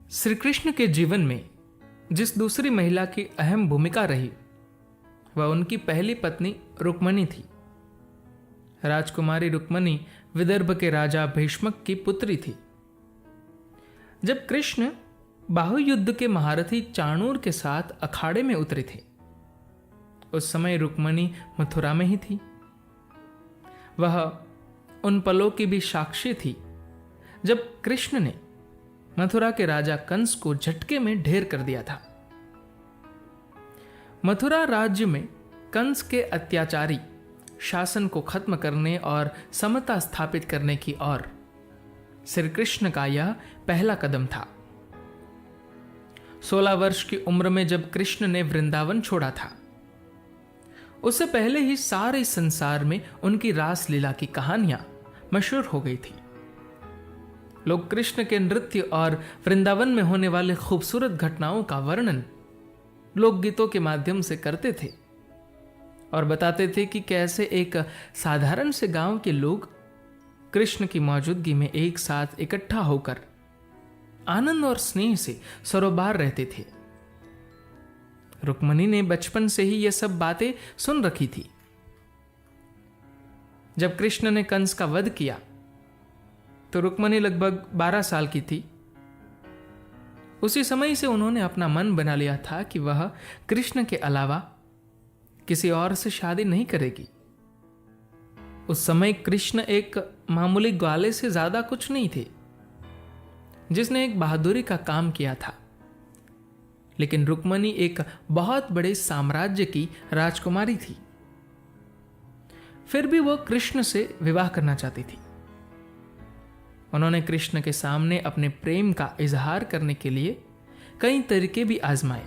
श्री कृष्ण के जीवन में जिस दूसरी महिला की अहम भूमिका रही वह उनकी पहली पत्नी रुक्मणी थी। राजकुमारी रुक्मणी विदर्भ के राजा भीष्मक की पुत्री थी। जब कृष्ण बाहुयुद्ध के महारथी चाणूर के साथ अखाड़े में उतरे थे उस समय रुक्मणी मथुरा में ही थी। वह उन पलों की भी साक्षी थी जब कृष्ण ने मथुरा के राजा कंस को झटके में ढेर कर दिया था। मथुरा राज्य में कंस के अत्याचारी शासन को खत्म करने और समता स्थापित करने की ओर श्री कृष्ण का यह पहला कदम था। 16 वर्ष की उम्र में जब कृष्ण ने वृंदावन छोड़ा था उससे पहले ही सारे संसार में उनकी रासलीला की कहानियां मशहूर हो गई थी। लोग कृष्ण के नृत्य और वृंदावन में होने वाले खूबसूरत घटनाओं का वर्णन लोकगीतों के माध्यम से करते थे और बताते थे कि कैसे एक साधारण से गांव के लोग कृष्ण की मौजूदगी में एक साथ इकट्ठा होकर आनंद और स्नेह से सरोबार रहते थे। रुक्मणी ने बचपन से ही यह सब बातें सुन रखी थी। जब कृष्ण ने कंस का वध किया तो रुक्मणी लगभग 12 साल की थी। उसी समय से उन्होंने अपना मन बना लिया था कि वह कृष्ण के अलावा किसी और से शादी नहीं करेगी। उस समय कृष्ण एक मामूली ग्वाले से ज्यादा कुछ नहीं थे जिसने एक बहादुरी का काम किया था, लेकिन रुक्मणी एक बहुत बड़े साम्राज्य की राजकुमारी थी। फिर भी वह कृष्ण से विवाह करना चाहती थी। उन्होंने कृष्ण के सामने अपने प्रेम का इजहार करने के लिए कई तरीके भी आजमाए।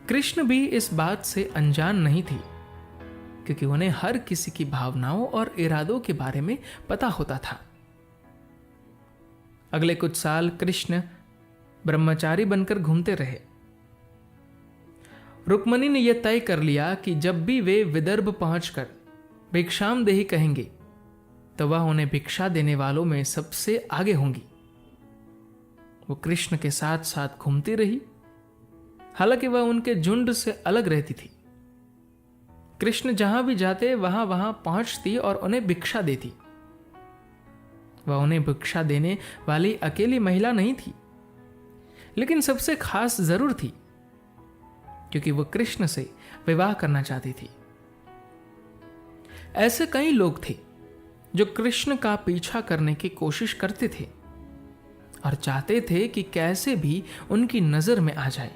कृष्ण भी इस बात से अनजान नहीं थी क्योंकि उन्हें हर किसी की भावनाओं और इरादों के बारे में पता होता था। अगले कुछ साल कृष्ण ब्रह्मचारी बनकर घूमते रहे। रुक्मणी ने यह तय कर लिया कि जब भी वे विदर्भ पहुंचकर भिक्षाम देही कहेंगे तो वह उन्हें भिक्षा देने वालों में सबसे आगे होंगी। वो कृष्ण के साथ साथ घूमती रही, हालांकि वह उनके झुंड से अलग रहती थी। कृष्ण जहां भी जाते वहां वहां पहुंचती और उन्हें भिक्षा देती। वह उन्हें भिक्षा देने वाली अकेली महिला नहीं थी, लेकिन सबसे खास जरूर थी क्योंकि वह कृष्ण से विवाह करना चाहती थी। ऐसे कई लोग थे जो कृष्ण का पीछा करने की कोशिश करते थे और चाहते थे कि कैसे भी उनकी नजर में आ जाए।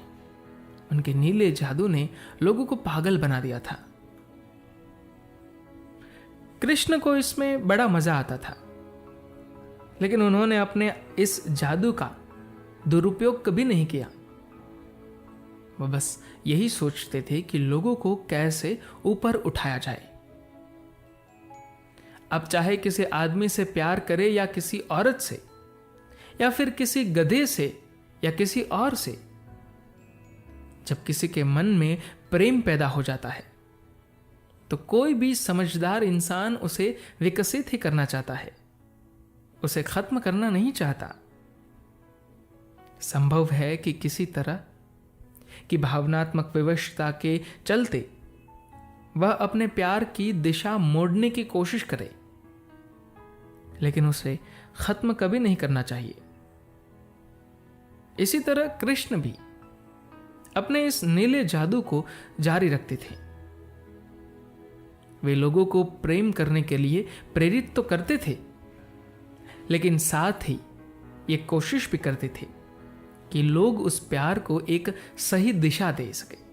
उनके नीले जादू ने लोगों को पागल बना दिया था। कृष्ण को इसमें बड़ा मजा आता था, लेकिन उन्होंने अपने इस जादू का दुरुपयोग कभी नहीं किया। वह बस यही सोचते थे कि लोगों को कैसे ऊपर उठाया जाए। अब चाहे किसी आदमी से प्यार करे या किसी औरत से या फिर किसी गधे से या किसी और से, जब किसी के मन में प्रेम पैदा हो जाता है तो कोई भी समझदार इंसान उसे विकसित ही करना चाहता है, उसे खत्म करना नहीं चाहता। संभव है कि किसी तरह की भावनात्मक विवशता के चलते वह अपने प्यार की दिशा मोड़ने की कोशिश करे, लेकिन उसे खत्म कभी नहीं करना चाहिए। इसी तरह कृष्ण भी अपने इस नीले जादू को जारी रखते थे। वे लोगों को प्रेम करने के लिए प्रेरित तो करते थे, लेकिन साथ ही ये कोशिश भी करते थे कि लोग उस प्यार को एक सही दिशा दे सके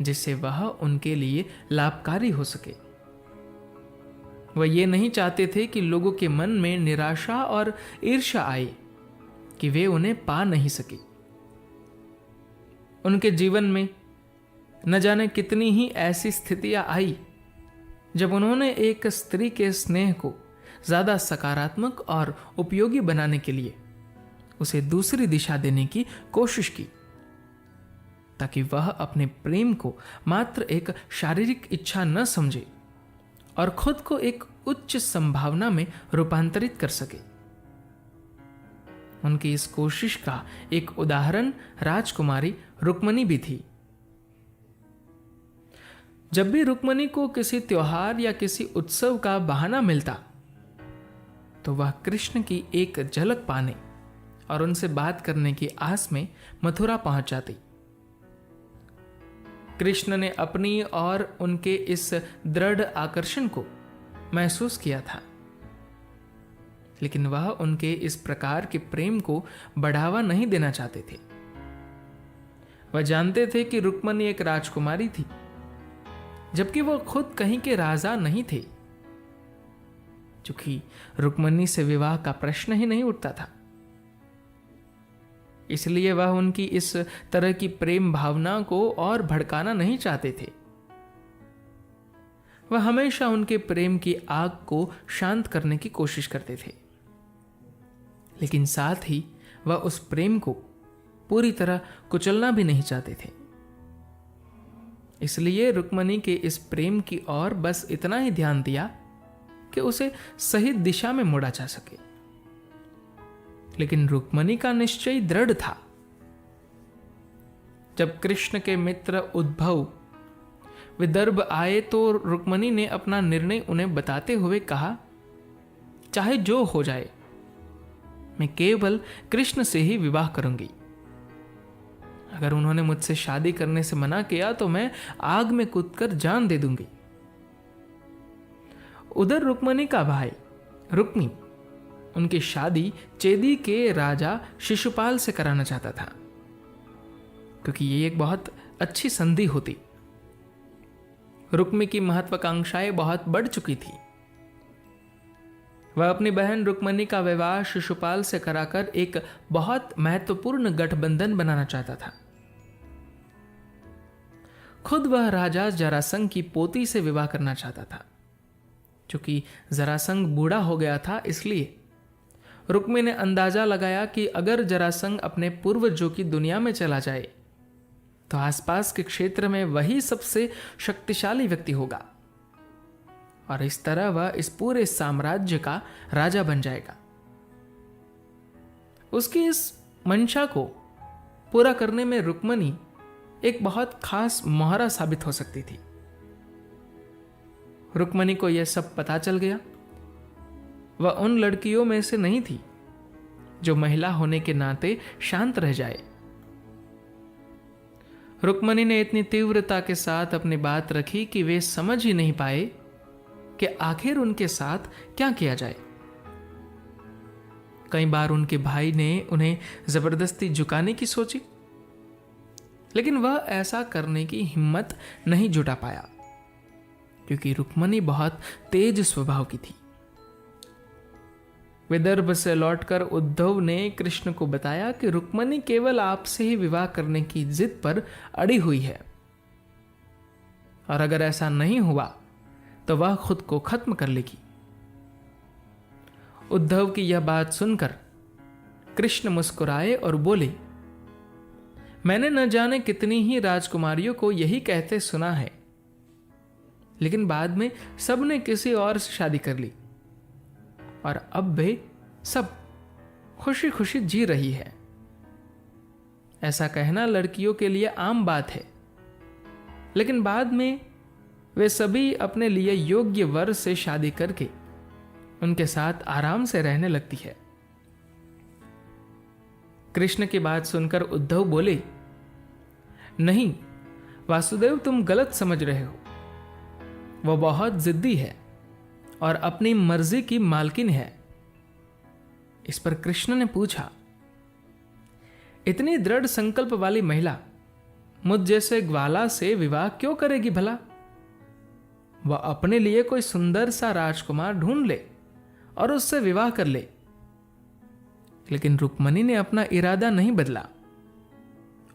जिससे वह उनके लिए लाभकारी हो सके। वह ये नहीं चाहते थे कि लोगों के मन में निराशा और ईर्ष्या आए कि वे उन्हें पा नहीं सके। उनके जीवन में न जाने कितनी ही ऐसी स्थितियां आई जब उन्होंने एक स्त्री के स्नेह को ज्यादा सकारात्मक और उपयोगी बनाने के लिए उसे दूसरी दिशा देने की कोशिश की, ताकि वह अपने प्रेम को मात्र एक शारीरिक इच्छा न समझे और खुद को एक उच्च संभावना में रूपांतरित कर सके। उनकी इस कोशिश का एक उदाहरण राजकुमारी रुक्मणी भी थी। जब भी रुक्मणी को किसी त्योहार या किसी उत्सव का बहाना मिलता तो वह कृष्ण की एक झलक पाने और उनसे बात करने की आस में मथुरा पहुंच जाती। कृष्ण ने अपनी और उनके इस दृढ़ आकर्षण को महसूस किया था, लेकिन वह उनके इस प्रकार के प्रेम को बढ़ावा नहीं देना चाहते थे। वह जानते थे कि रुक्मणी एक राजकुमारी थी, जबकि वह खुद कहीं के राजा नहीं थे, चूंकि रुक्मणी से विवाह का प्रश्न ही नहीं उठता था। इसलिए वह उनकी इस तरह की प्रेम भावना को और भड़काना नहीं चाहते थे। वह हमेशा उनके प्रेम की आग को शांत करने की कोशिश करते थे, लेकिन साथ ही वह उस प्रेम को पूरी तरह कुचलना भी नहीं चाहते थे। इसलिए रुक्मणी के इस प्रेम की ओर बस इतना ही ध्यान दिया कि उसे सही दिशा में मोड़ा जा सके। लेकिन रुक्मणी का निश्चय दृढ़ था। जब कृष्ण के मित्र उद्धव विदर्भ आए तो रुक्मणी ने अपना निर्णय उन्हें बताते हुए कहा, चाहे जो हो जाए, मैं केवल कृष्ण से ही विवाह करूंगी। अगर उन्होंने मुझसे शादी करने से मना किया तो मैं आग में कूदकर जान दे दूंगी। उधर रुक्मणी का भाई रुक्मी उनकी शादी चेदी के राजा शिशुपाल से कराना चाहता था, क्योंकि ये एक बहुत अच्छी संधि होती। रुक्मी की महत्वाकांक्षाएं बहुत बढ़ चुकी थी। वह अपनी बहन रुक्मणी का विवाह शिशुपाल से कराकर एक बहुत महत्वपूर्ण गठबंधन बनाना चाहता था। खुद वह राजा जरासंध की पोती से विवाह करना चाहता था। चूंकि जरासंध बूढ़ा हो गया था, इसलिए रुक्मी ने अंदाजा लगाया कि अगर जरासंध अपने पूर्वजों की दुनिया में चला जाए तो आसपास के क्षेत्र में वही सबसे शक्तिशाली व्यक्ति होगा और इस तरह वह इस पूरे साम्राज्य का राजा बन जाएगा। उसकी इस मंशा को पूरा करने में रुक्मणी एक बहुत खास मोहरा साबित हो सकती थी। रुक्मणी को यह सब पता चल गया। वह उन लड़कियों में से नहीं थी जो महिला होने के नाते शांत रह जाए। रुक्मणी ने इतनी तीव्रता के साथ अपनी बात रखी कि वे समझ ही नहीं पाए कि आखिर उनके साथ क्या किया जाए। कई बार उनके भाई ने उन्हें जबरदस्ती झुकाने की सोची, लेकिन वह ऐसा करने की हिम्मत नहीं जुटा पाया, क्योंकि रुक्मणी बहुत तेज स्वभाव की थी। विदर्भ से लौटकर उद्धव ने कृष्ण को बताया कि रुक्मणी केवल आपसे ही विवाह करने की जिद पर अड़ी हुई है, और अगर ऐसा नहीं हुआ तो वह खुद को खत्म कर लेगी। उद्धव की यह बात सुनकर कृष्ण मुस्कुराए और बोले, मैंने न जाने कितनी ही राजकुमारियों को यही कहते सुना है, लेकिन बाद में सबने किसी और से शादी कर ली और अब वे सब खुशी खुशी जी रही है। ऐसा कहना लड़कियों के लिए आम बात है, लेकिन बाद में वे सभी अपने लिए योग्य वर से शादी करके उनके साथ आराम से रहने लगती है। कृष्ण की बात सुनकर उद्धव बोले, नहीं वासुदेव, तुम गलत समझ रहे हो। वह बहुत जिद्दी है और अपनी मर्जी की मालकिन है। इस पर कृष्ण ने पूछा, इतनी दृढ़ संकल्प वाली महिला मुझ जैसे ग्वाला से विवाह क्यों करेगी भला? वह अपने लिए कोई सुंदर सा राजकुमार ढूंढ ले और उससे विवाह कर ले। लेकिन रुक्मणी ने अपना इरादा नहीं बदला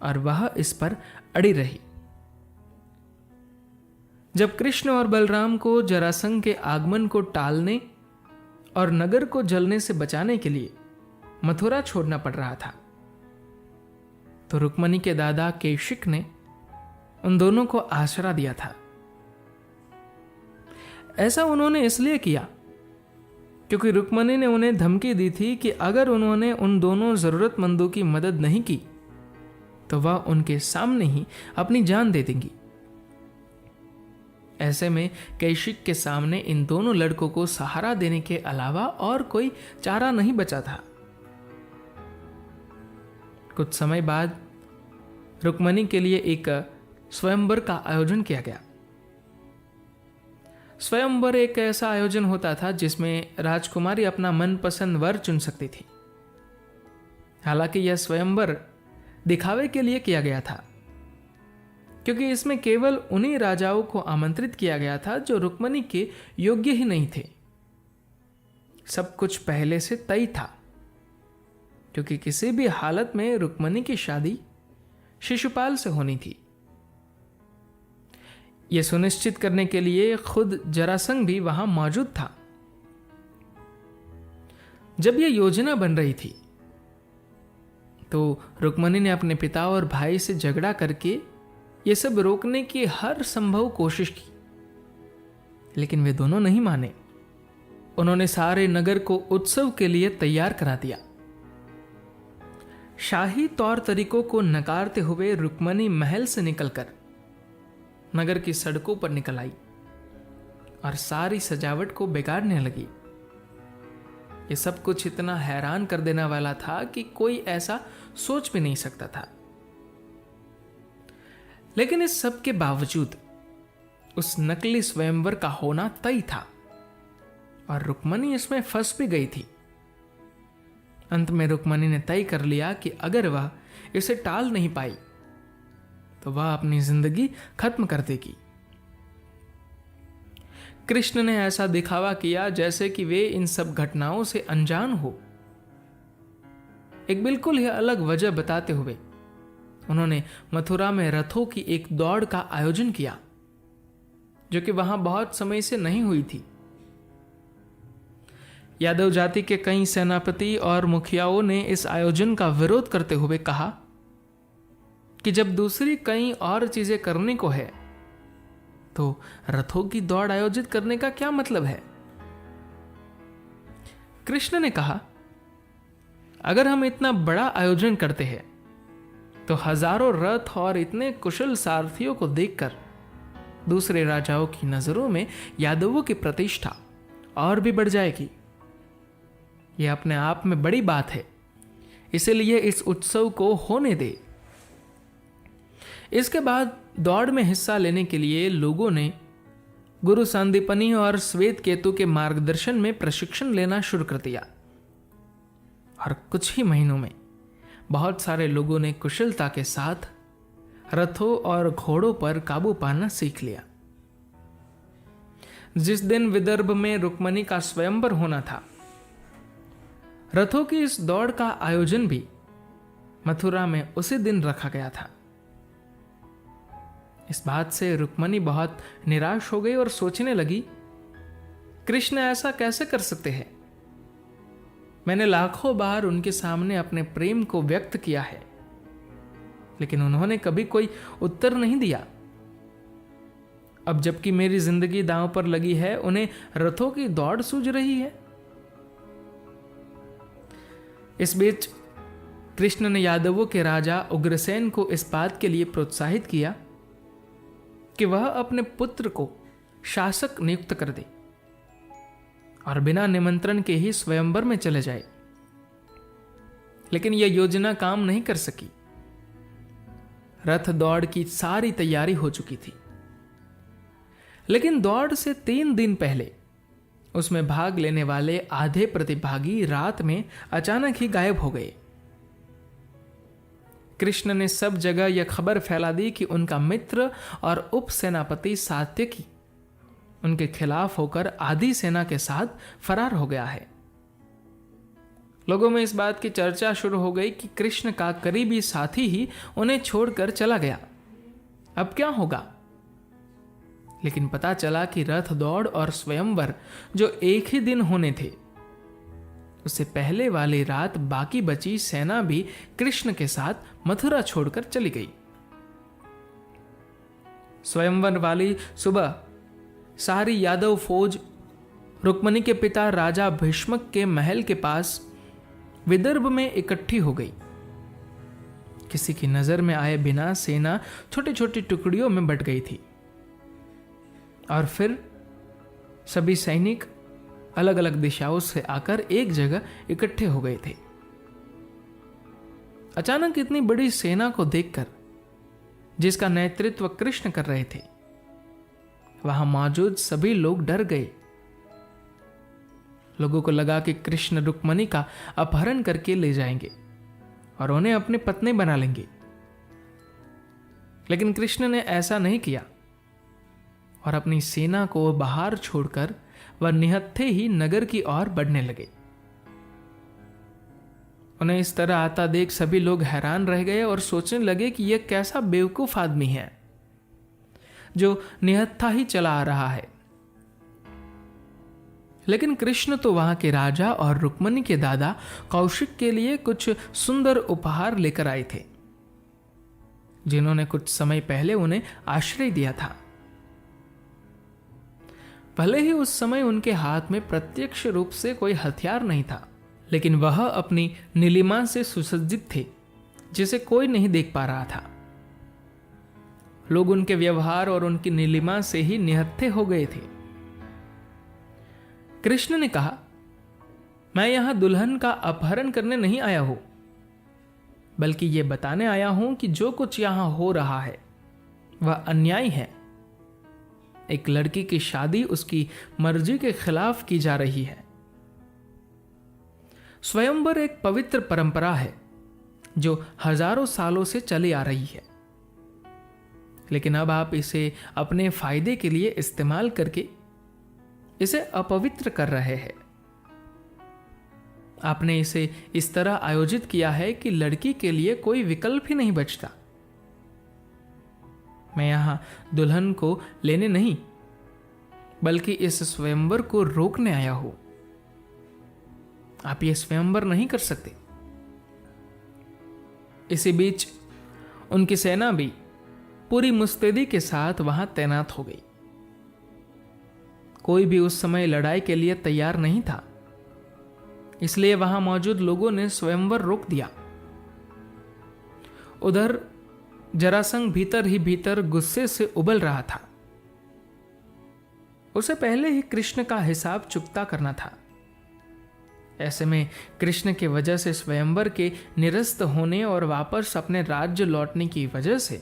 और वह इस पर अड़ी रही। जब कृष्ण और बलराम को जरासंध के आगमन को टालने और नगर को जलने से बचाने के लिए मथुरा छोड़ना पड़ रहा था, तो रुक्मणी के दादा केशिक ने उन दोनों को आसरा दिया था। ऐसा उन्होंने इसलिए किया क्योंकि रुक्मणी ने उन्हें धमकी दी थी कि अगर उन्होंने उन दोनों जरूरतमंदों की मदद नहीं की तो वह उनके सामने ही अपनी जान दे देंगी। ऐसे में कैशिक के सामने इन दोनों लड़कों को सहारा देने के अलावा और कोई चारा नहीं बचा था। कुछ समय बाद रुक्मणी के लिए एक स्वयंवर का आयोजन किया गया। स्वयंवर एक ऐसा आयोजन होता था जिसमें राजकुमारी अपना मनपसंद वर चुन सकती थी। हालांकि यह स्वयंवर दिखावे के लिए किया गया था, क्योंकि इसमें केवल उन्हीं राजाओं को आमंत्रित किया गया था जो रुक्मणी के योग्य ही नहीं थे। सब कुछ पहले से तय था, क्योंकि किसी भी हालत में रुक्मणी की शादी शिशुपाल से होनी थी। यह सुनिश्चित करने के लिए खुद जरासंध भी वहां मौजूद था। जब यह योजना बन रही थी तो रुक्मणी ने अपने पिता और भाई से झगड़ा करके यह सब रोकने की हर संभव कोशिश की, लेकिन वे दोनों नहीं माने। उन्होंने सारे नगर को उत्सव के लिए तैयार करा दिया। शाही तौर तरीकों को नकारते हुए रुक्मणी महल से निकलकर नगर की सड़कों पर निकल आई और सारी सजावट को बिगाड़ने लगी। यह सब कुछ इतना हैरान कर देने वाला था कि कोई ऐसा सोच भी नहीं सकता था। लेकिन इस सब के बावजूद उस नकली स्वयंवर का होना तय था और रुक्मणी इसमें फंस भी गई थी। अंत में रुक्मणी ने तय कर लिया कि अगर वह इसे टाल नहीं पाई तो वह अपनी जिंदगी खत्म कर देगी। कृष्ण ने ऐसा दिखावा किया जैसे कि वे इन सब घटनाओं से अनजान हो। एक बिल्कुल ही अलग वजह बताते हुए उन्होंने मथुरा में रथों की एक दौड़ का आयोजन किया, जो कि वहां बहुत समय से नहीं हुई थी। यादव जाति के कई सेनापति और मुखियाओं ने इस आयोजन का विरोध करते हुए कहा कि जब दूसरी कई और चीजें करने को है तो रथों की दौड़ आयोजित करने का क्या मतलब है। कृष्ण ने कहा, अगर हम इतना बड़ा आयोजन करते हैं तो हजारों रथ और इतने कुशल सारथियों को देखकर दूसरे राजाओं की नजरों में यादवों की प्रतिष्ठा और भी बढ़ जाएगी। यह अपने आप में बड़ी बात है, इसलिए इस उत्सव को होने दे। इसके बाद दौड़ में हिस्सा लेने के लिए लोगों ने गुरु सांदीपनि और श्वेत केतु के मार्गदर्शन में प्रशिक्षण लेना शुरू कर दिया और कुछ ही महीनों में बहुत सारे लोगों ने कुशलता के साथ रथों और घोड़ों पर काबू पाना सीख लिया। जिस दिन विदर्भ में रुक्मणी का स्वयंवर होना था, रथों की इस दौड़ का आयोजन भी मथुरा में उसी दिन रखा गया था। इस बात से रुक्मणी बहुत निराश हो गई और सोचने लगी, कृष्ण ऐसा कैसे कर सकते हैं। मैंने लाखों बार उनके सामने अपने प्रेम को व्यक्त किया है, लेकिन उन्होंने कभी कोई उत्तर नहीं दिया। अब जबकि मेरी जिंदगी दांव पर लगी है, उन्हें रथों की दौड़ सूझ रही है। इस बीच कृष्ण ने यादवों के राजा उग्रसेन को इस बात के लिए प्रोत्साहित किया कि वह अपने पुत्र को शासक नियुक्त कर दे और बिना निमंत्रण के ही स्वयंवर में चले जाए। लेकिन यह योजना काम नहीं कर सकी। रथ दौड़ की सारी तैयारी हो चुकी थी, लेकिन दौड़ से 3 दिन पहले उसमें भाग लेने वाले आधे प्रतिभागी रात में अचानक ही गायब हो गए। कृष्ण ने सब जगह यह खबर फैला दी कि उनका मित्र और उप सेनापति सात्यकी उनके खिलाफ होकर आधी सेना के साथ फरार हो गया है। लोगों में इस बात की चर्चा शुरू हो गई कि कृष्ण का करीबी साथी ही उन्हें छोड़कर चला गया। अब क्या होगा? लेकिन पता चला कि रथ दौड़ और स्वयंवर जो एक ही दिन होने थे, उससे पहले वाली रात बाकी बची सेना भी कृष्ण के साथ मथुरा छोड़कर चली गई। स्वयंवर वाली सुबह सारी यादव फौज रुक्मिणी के पिता राजा भीष्मक के महल के पास विदर्भ में इकट्ठी हो गई। किसी की नजर में आए बिना सेना छोटी छोटी टुकड़ियों में बट गई थी और फिर सभी सैनिक अलग अलग दिशाओं से आकर एक जगह इकट्ठे हो गए थे। अचानक इतनी बड़ी सेना को देखकर, जिसका नेतृत्व कृष्ण कर रहे थे, वहां मौजूद सभी लोग डर गए। लोगों को लगा कि कृष्ण रुक्मिणी का अपहरण करके ले जाएंगे और उन्हें अपनी पत्नी बना लेंगे। लेकिन कृष्ण ने ऐसा नहीं किया और अपनी सेना को बाहर छोड़कर वह निहत्थे ही नगर की ओर बढ़ने लगे। उन्हें इस तरह आता देख सभी लोग हैरान रह गए और सोचने लगे कि यह कैसा बेवकूफ आदमी है जो निहत्था ही चला आ रहा है। लेकिन कृष्ण तो वहां के राजा और रुक्मिणी के दादा कौशिक के लिए कुछ सुंदर उपहार लेकर आए थे, जिन्होंने कुछ समय पहले उन्हें आश्रय दिया था। भले ही उस समय उनके हाथ में प्रत्यक्ष रूप से कोई हथियार नहीं था, लेकिन वह अपनी नीलिमा से सुसज्जित थे, जिसे कोई नहीं देख पा रहा था। लोग उनके व्यवहार और उनकी नीलिमा से ही निहत्थे हो गए थे। कृष्ण ने कहा, मैं यहां दुल्हन का अपहरण करने नहीं आया हूं, बल्कि यह बताने आया हूं कि जो कुछ यहां हो रहा है वह अन्याय है। एक लड़की की शादी उसकी मर्जी के खिलाफ की जा रही है। स्वयंवर एक पवित्र परंपरा है जो हजारों सालों से चली आ रही है, लेकिन अब आप इसे अपने फायदे के लिए इस्तेमाल करके इसे अपवित्र कर रहे हैं। आपने इसे इस तरह आयोजित किया है कि लड़की के लिए कोई विकल्प ही नहीं बचता। मैं यहां दुल्हन को लेने नहीं, बल्कि इस स्वयंवर को रोकने आया हूं। आप यह स्वयंवर नहीं कर सकते। इसी बीच उनकी सेना भी पूरी मुस्तैदी के साथ वहां तैनात हो गई। कोई भी उस समय लड़ाई के लिए तैयार नहीं था, इसलिए वहां मौजूद लोगों ने स्वयंवर रोक दिया। उधर जरासंध भीतर ही भीतर गुस्से से उबल रहा था। उसे पहले ही कृष्ण का हिसाब चुकता करना था। ऐसे में कृष्ण के वजह से स्वयंवर के निरस्त होने और वापस अपने राज्य लौटने की वजह से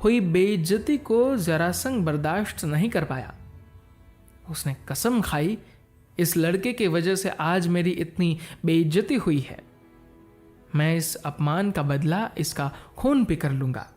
हुई बेइज्जती को जरासंध बर्दाश्त नहीं कर पाया। उसने कसम खाई, इस लड़के की वजह से आज मेरी इतनी बेइज्जती हुई है, मैं इस अपमान का बदला इसका खून पीकर लूंगा।